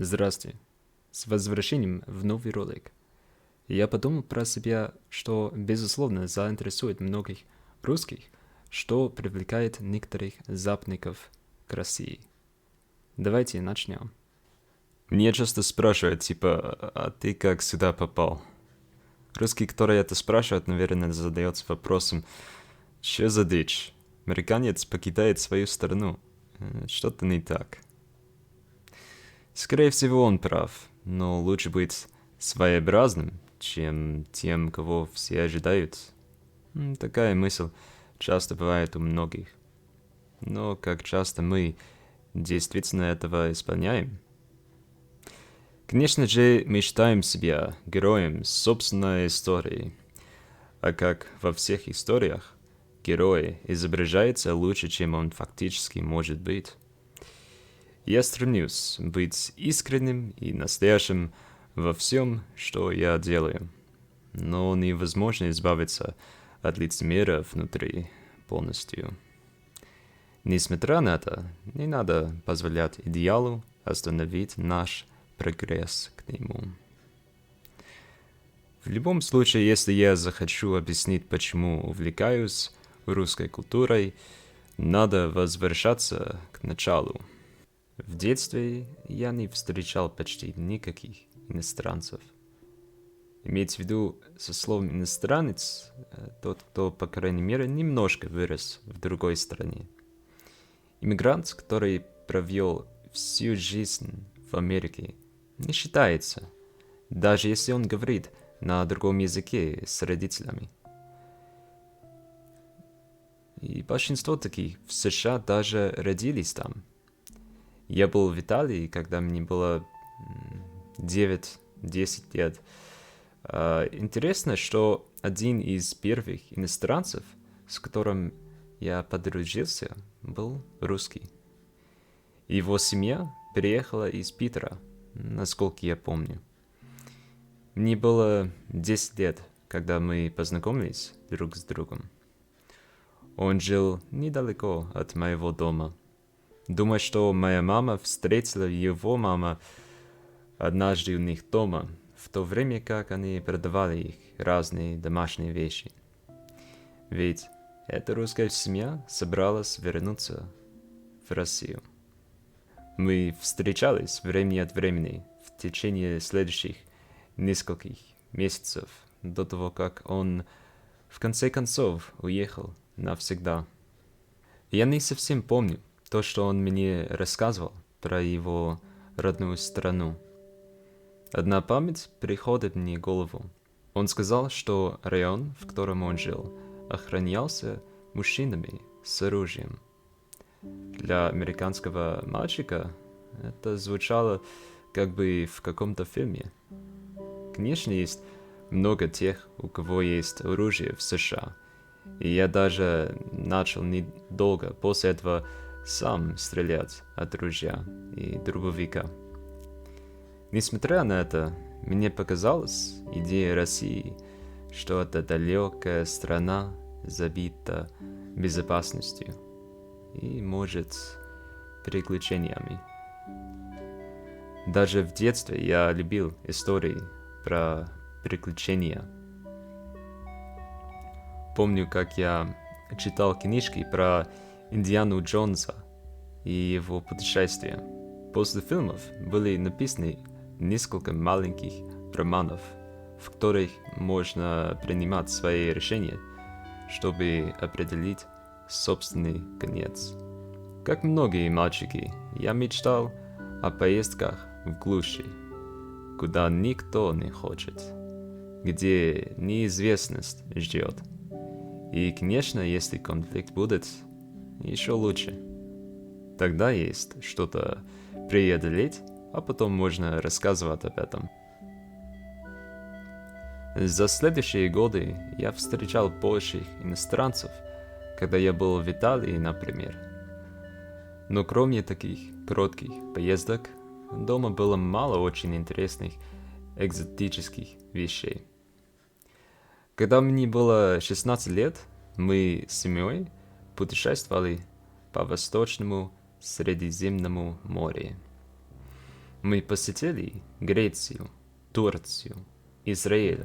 Здрасте. С возвращением в новый ролик. Я подумал про себя, что безусловно заинтересует многих русских, что привлекает некоторых западников к России. Давайте начнем. Мне часто спрашивают, а ты как сюда попал? Русский, который это спрашивает, наверное, задается вопросом, что за дичь? Американец покидает свою страну. Что-то не так. Скорее всего, он прав, но лучше быть своеобразным, чем тем, кого все ожидают. Такая мысль часто бывает у многих. Но как часто мы действительно этого исполняем? Конечно же, мы считаем себя героем собственной истории. А как во всех историях, герой изображается лучше, чем он фактически может быть. Я стремлюсь быть искренним и настоящим во всем, что я делаю. Но невозможно избавиться от лицемера внутри полностью. Несмотря на это, не надо позволять идеалу остановить наш прогресс к нему. В любом случае, если я захочу объяснить, почему увлекаюсь русской культурой, надо возвращаться к началу. В детстве я не встречал почти никаких иностранцев. Имеется в виду, со словом «иностранец» тот, кто, по крайней мере, немножко вырос в другой стране. Иммигрант, который провел всю жизнь в Америке, не считается, даже если он говорит на другом языке с родителями. И большинство таких в США даже родились там. Я был в Италии, когда мне было 9-10 лет. Интересно, что один из первых иностранцев, с которым я подружился, был русский. Его семья переехала из Питера, насколько я помню. Мне было 10 лет, когда мы познакомились друг с другом. Он жил недалеко от моего дома. Думаю, что моя мама встретила его мама однажды у них дома, в то время как они продавали их разные домашние вещи. Ведь эта русская семья собралась вернуться в Россию. Мы встречались время от времени в течение следующих нескольких месяцев до того, как он в конце концов уехал навсегда. Я не совсем помню то, что он мне рассказывал про его родную страну. Одна память приходит мне в голову. Он сказал, что район, в котором он жил, охранялся мужчинами с оружием. Для американского мальчика это звучало как бы в каком-то фильме. Конечно, есть много тех, у кого есть оружие в США. И я даже начал недолго после этого сам стрелять от ружья и дробовика. Несмотря на это, мне показалась идея России, что эта далекая страна забита безопасностью и, может, приключениями. Даже в детстве я любил истории про приключения. Помню, как я читал книжки про Индиану Джонса и его путешествия. После фильмов были написаны несколько маленьких романов, в которых можно принимать свои решения, чтобы определить собственный конец. Как многие мальчики, я мечтал о поездках в глуши, куда никто не хочет, где неизвестность ждет. И, конечно, если конфликт будет, еще лучше. Тогда есть что-то преодолеть, а потом можно рассказывать об этом. За следующие годы я встречал больших иностранцев, когда я был в Италии, например. Но кроме таких коротких поездок, дома было мало очень интересных экзотических вещей. Когда мне было 16 лет, мы с семьей путешествовали по Восточному Средиземному морю. Мы посетили Грецию, Турцию, Израиль,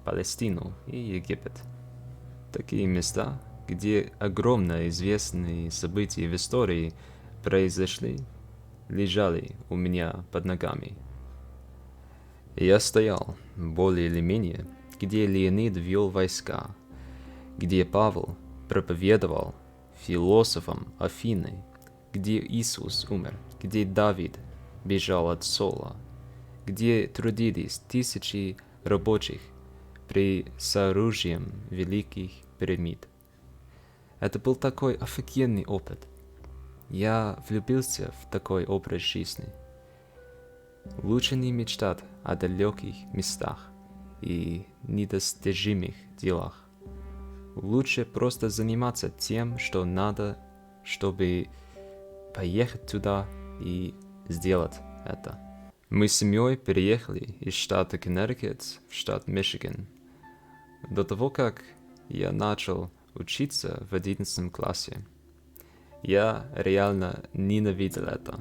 Палестину и Египет. Такие места, где огромно известные события в истории произошли, лежали у меня под ногами. Я стоял, более или менее, где Леонид вел войска, где Павел проповедовал философам Афины, где Иисус умер, где Давид бежал от Сола, где трудились тысячи рабочих при сооружении великих пирамид. Это был такой офигенный опыт. Я влюбился в такой образ жизни. Лучше не мечтать о далеких местах и недостижимых делах. Лучше просто заниматься тем, что надо, чтобы поехать туда и сделать это. Мы с семьей переехали из штата Коннектикут в штат Мичиган. До того, как я начал учиться в 11 классе, я реально ненавидел это.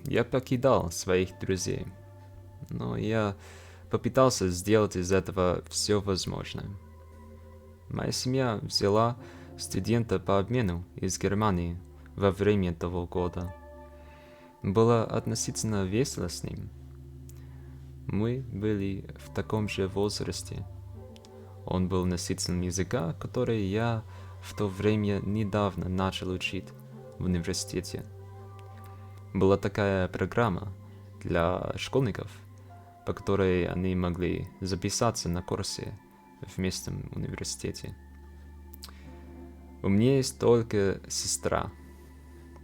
Я покидал своих друзей, но я попытался сделать из этого все возможное. Моя семья взяла студента по обмену из Германии во время того года. Было относительно весело с ним. Мы были в таком же возрасте. Он был носителем языка, который я в то время недавно начал учить в университете. Была такая программа для школьников, по которой они могли записаться на курсы в местном университете. У меня есть только сестра.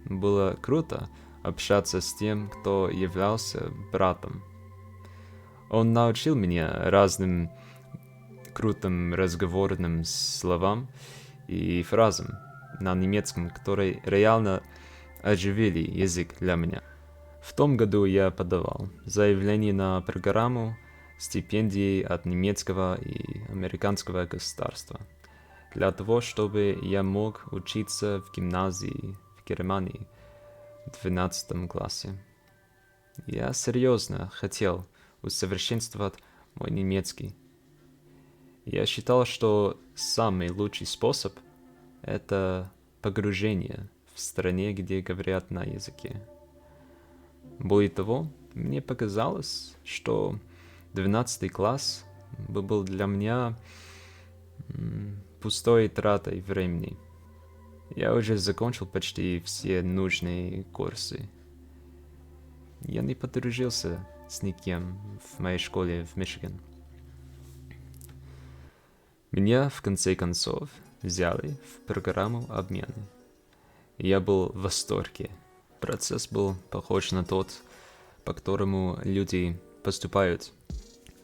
Было круто общаться с тем, кто являлся братом. Он научил меня разным крутым разговорным словам и фразам на немецком, которые реально оживили язык для меня. В том году я подавал заявление на программу стипендий от немецкого и американского государства для того, чтобы я мог учиться в гимназии в Германии в 12 классе. Я серьезно хотел усовершенствовать мой немецкий. Я считал, что самый лучший способ — это погружение в стране, где говорят на языке. Более того, мне показалось, что 12 класс был для меня пустой тратой времени. Я уже закончил почти все нужные курсы. Я не подружился с никем в моей школе в Мичиган. Меня, в конце концов, взяли в программу обмена. Я был в восторге. Процесс был похож на тот, по которому люди поступают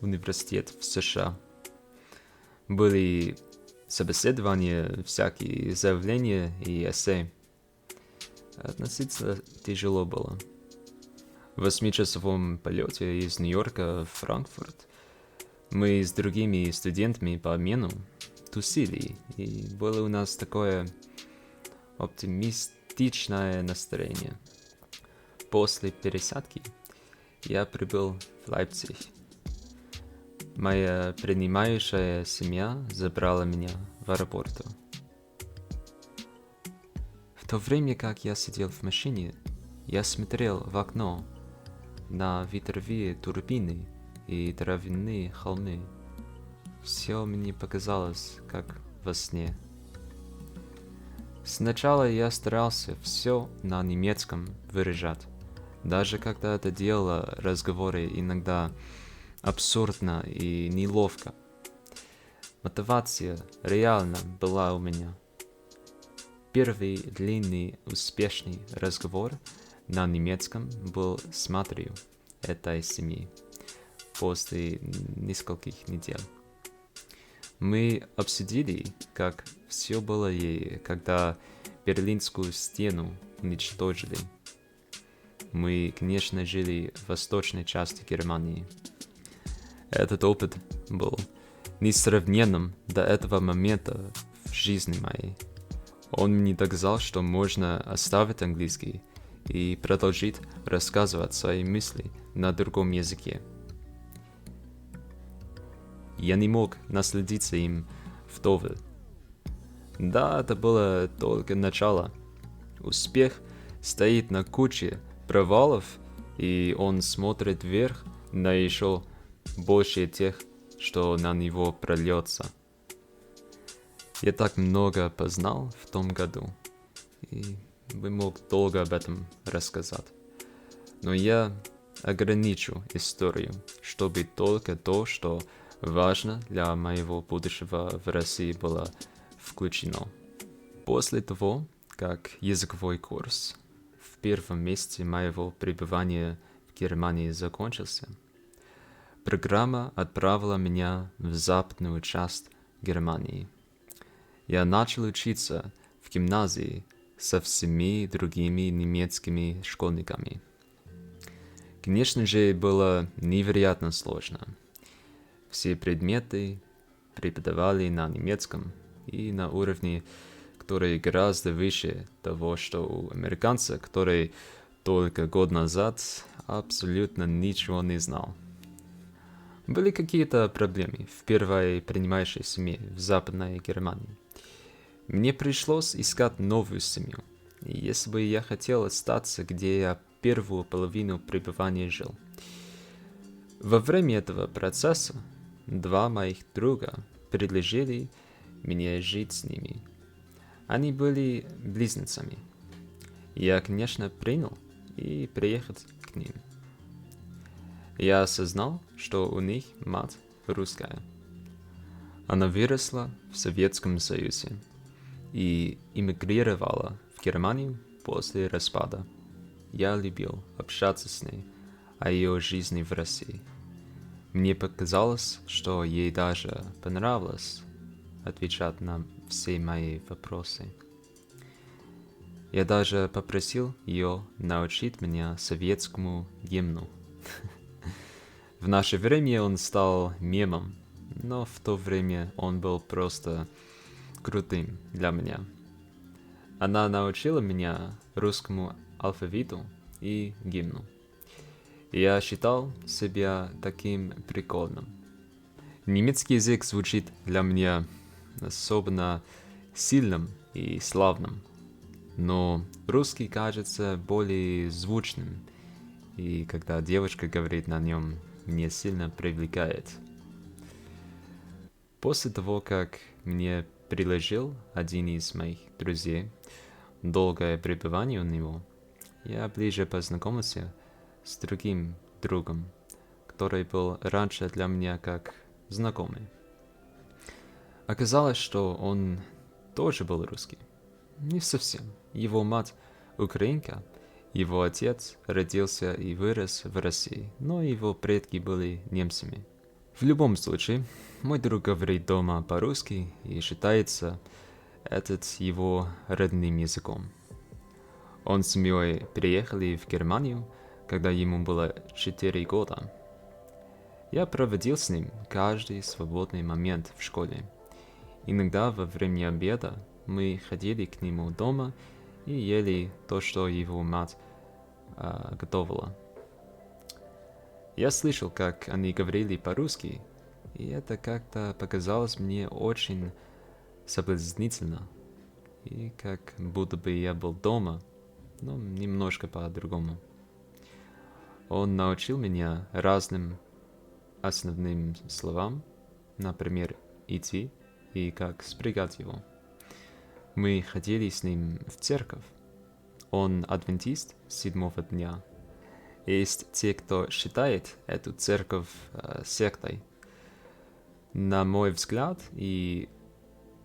в университет в США. Были собеседования, всякие заявления и эссе. Относительно тяжело было. В 8-часовом полете из Нью-Йорка в Франкфурт мы с другими студентами по обмену тусили, и было у нас такое оптимистичное настроение. После пересадки я прибыл в Лейпциг. Моя принимающая семья забрала меня в аэропорту. В то время, как я сидел в машине, я смотрел в окно на ветровые турбины и травяные холмы. Все мне показалось, как во сне. Сначала я старался все на немецком выражать, даже когда это делало разговоры иногда абсурдно и неловко. Мотивация реально была у меня. Первый длинный успешный разговор на немецком был с матерью этой семьи после нескольких недель. Мы обсудили, как все было ей, когда Берлинскую стену уничтожили. Мы, конечно, жили в восточной части Германии. Этот опыт был несравненным до этого момента в жизни моей. Он мне доказал, что можно оставить английский и продолжить рассказывать свои мысли на другом языке. Я не мог насладиться им вдоволь. Да, это было только начало. Успех стоит на куче провалов, и он смотрит вверх на еще больше тех, что на него прольется. Я так много познал в том году, и бы мог долго об этом рассказать. Но я ограничу историю, чтобы только то, что важно для моего будущего в России, было включено. После того, как языковой курс в первом месяце моего пребывания в Германии закончился, программа отправила меня в западную часть Германии. Я начал учиться в гимназии со всеми другими немецкими школьниками. Конечно же, было невероятно сложно. Все предметы преподавали на немецком и на уровне, который гораздо выше того, что у американца, который только год назад абсолютно ничего не знал. Были какие-то проблемы в первой принимающей семье в Западной Германии. Мне пришлось искать новую семью, и если бы я хотел остаться, где я первую половину пребывания жил. Во время этого процесса два моих друга предложили мне жить с ними. Они были близнецами. Я, конечно, принял и приехал к ним. Я осознал, что у них мать русская. Она выросла в Советском Союзе и эмигрировала в Германию после распада. Я любил общаться с ней о ее жизни в России. Мне показалось, что ей даже понравилось отвечать на все мои вопросы. Я даже попросил ее научить меня советскому гимну. В наше время он стал мемом, но в то время он был просто крутым для меня. Она научила меня русскому алфавиту и гимну. Я считал себя таким прикольным. Немецкий язык звучит для меня особенно сильным и славным, но русский кажется более звучным, и когда девушка говорит на нем, меня сильно привлекает. После того, как мне предложил один из моих друзей долгое пребывание у него, я ближе познакомился с другим другом, который был раньше для меня как знакомый. Оказалось, что он тоже был русский. Не совсем. Его мать украинка, его отец родился и вырос в России, но его предки были немцами. В любом случае, мой друг говорит дома по-русски и считается этот его родным языком. Он с семьей приехали в Германию, когда ему было 4 года. Я проводил с ним каждый свободный момент в школе. Иногда во время обеда мы ходили к нему дома и ели то, что его мать готовила. Я слышал, как они говорили по-русски, и это как-то показалось мне очень соблазнительно, и как будто бы я был дома, но немножко по-другому. Он научил меня разным основным словам, например, идти и как спрягать его. Мы ходили с ним в церковь. Он адвентист седьмого дня. Есть те, кто считает эту церковь сектой. На мой взгляд и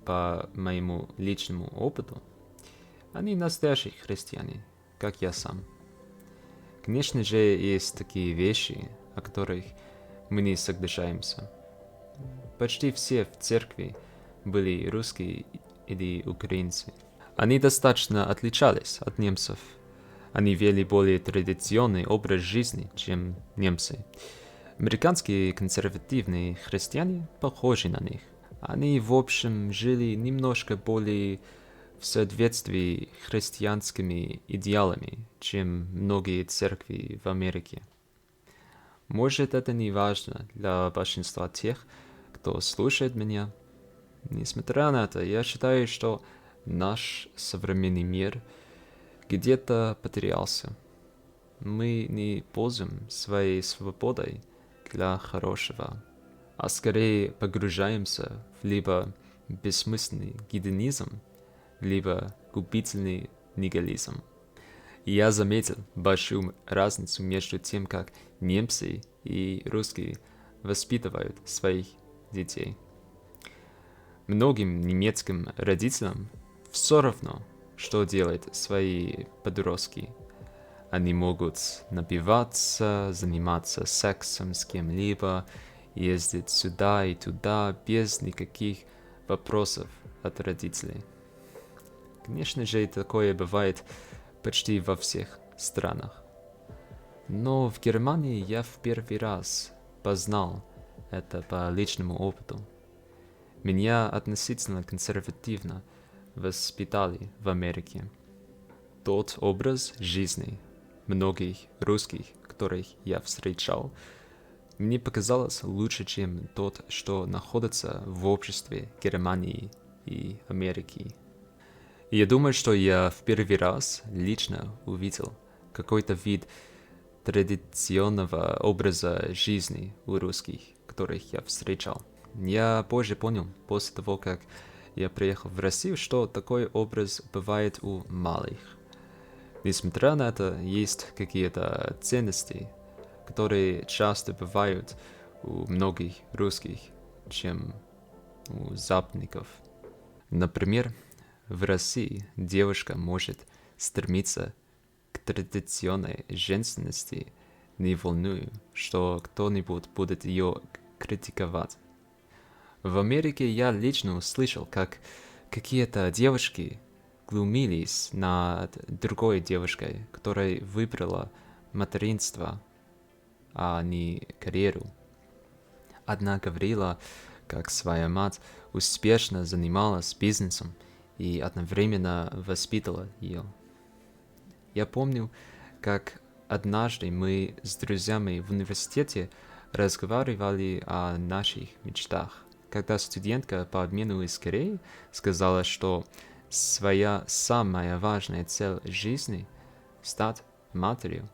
по моему личному опыту, они настоящие христиане, как я сам. Конечно же, есть такие вещи, о которых мы не соглашаемся. Почти все в церкви были русские или украинцы. Они достаточно отличались от немцев. Они вели более традиционный образ жизни, чем немцы. Американские консервативные христиане похожи на них. Они, в общем, жили немножко более в соответствии христианскими идеалами, чем многие церкви в Америке. Может, это не важно для большинства тех, кто слушает меня. Несмотря на это, я считаю, что наш современный мир где-то потерялся. Мы не пользуем своей свободой для хорошего, а скорее погружаемся в либо бессмысленный гедонизм, либо губительный нигилизм. И я заметил большую разницу между тем, как немцы и русские воспитывают своих детей. Многим немецким родителям все равно, что делают свои подростки. Они могут напиваться, заниматься сексом с кем-либо, ездить сюда и туда без никаких вопросов от родителей. Конечно же, такое бывает почти во всех странах. Но в Германии я в первый раз познал это по личному опыту. Меня относительно консервативно воспитали в Америке. Тот образ жизни многих русских, которых я встречал, мне показалось лучше, чем тот, что находится в обществе Германии и Америки. И я думаю, что я в первый раз лично увидел какой-то вид традиционного образа жизни у русских, которых я встречал. Я позже понял, после того, как я приехал в Россию, что такой образ бывает у малых. Несмотря на это, есть какие-то ценности, которые часто бывают у многих русских, чем у западников. Например, в России девушка может стремиться к традиционной женственности, не волнуя, что кто-нибудь будет ее критиковать. В Америке я лично услышал, как какие-то девушки глумились над другой девушкой, которая выбрала материнство, а не карьеру. Одна говорила, как своя мать успешно занималась бизнесом и одновременно воспитывала ее. Я помню, как однажды мы с друзьями в университете разговаривали о наших мечтах, когда студентка по обмену из Кореи сказала, что своя самая важная цель жизни — стать матерью.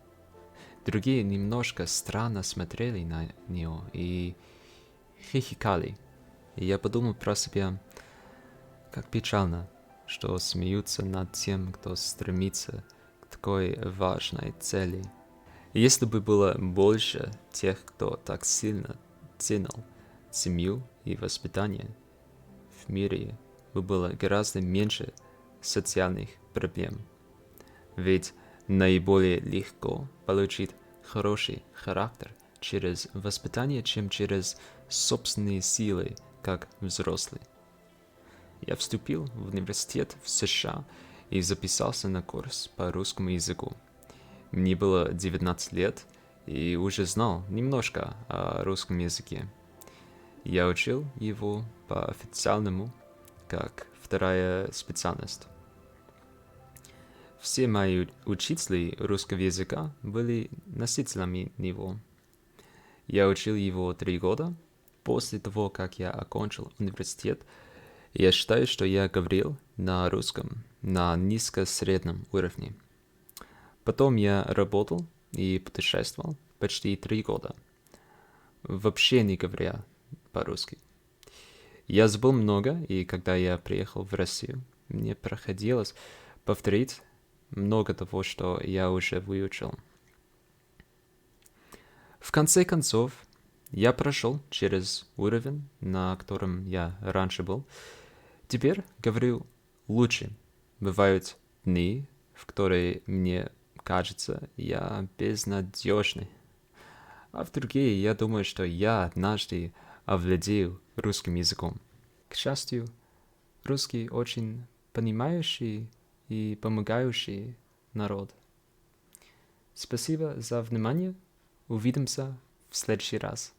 Другие немножко странно смотрели на нее и хихикали. И я подумал про себя, как печально, что смеются над тем, кто стремится к такой важной цели. И если бы было больше тех, кто так сильно ценил семью и воспитание, в мире бы было гораздо меньше социальных проблем. Ведь наиболее легко получить хороший характер через воспитание, чем через собственные силы, как взрослый. Я вступил в университет в США и записался на курс по русскому языку. Мне было 19 лет и уже знал немножко о русском языке. Я учил его по официальному, как вторая специальность. Все мои учители русского языка были носителями него. Я учил его 3 года. После того, как я окончил университет, я считаю, что я говорил на русском на низко-среднем уровне. Потом я работал и путешествовал почти 3 года, вообще не говоря по-русски. Я забыл много, и когда я приехал в Россию, мне приходилось повторить много того, что я уже выучил. В конце концов, я прошел через уровень, на котором я раньше был. Теперь говорю лучше. Бывают дни, в которые мне кажется, я безнадежный. А в другие я думаю, что я однажды овладел русским языком. К счастью, русский очень понимающий и помогающий народ. Спасибо за внимание. Увидимся в следующий раз.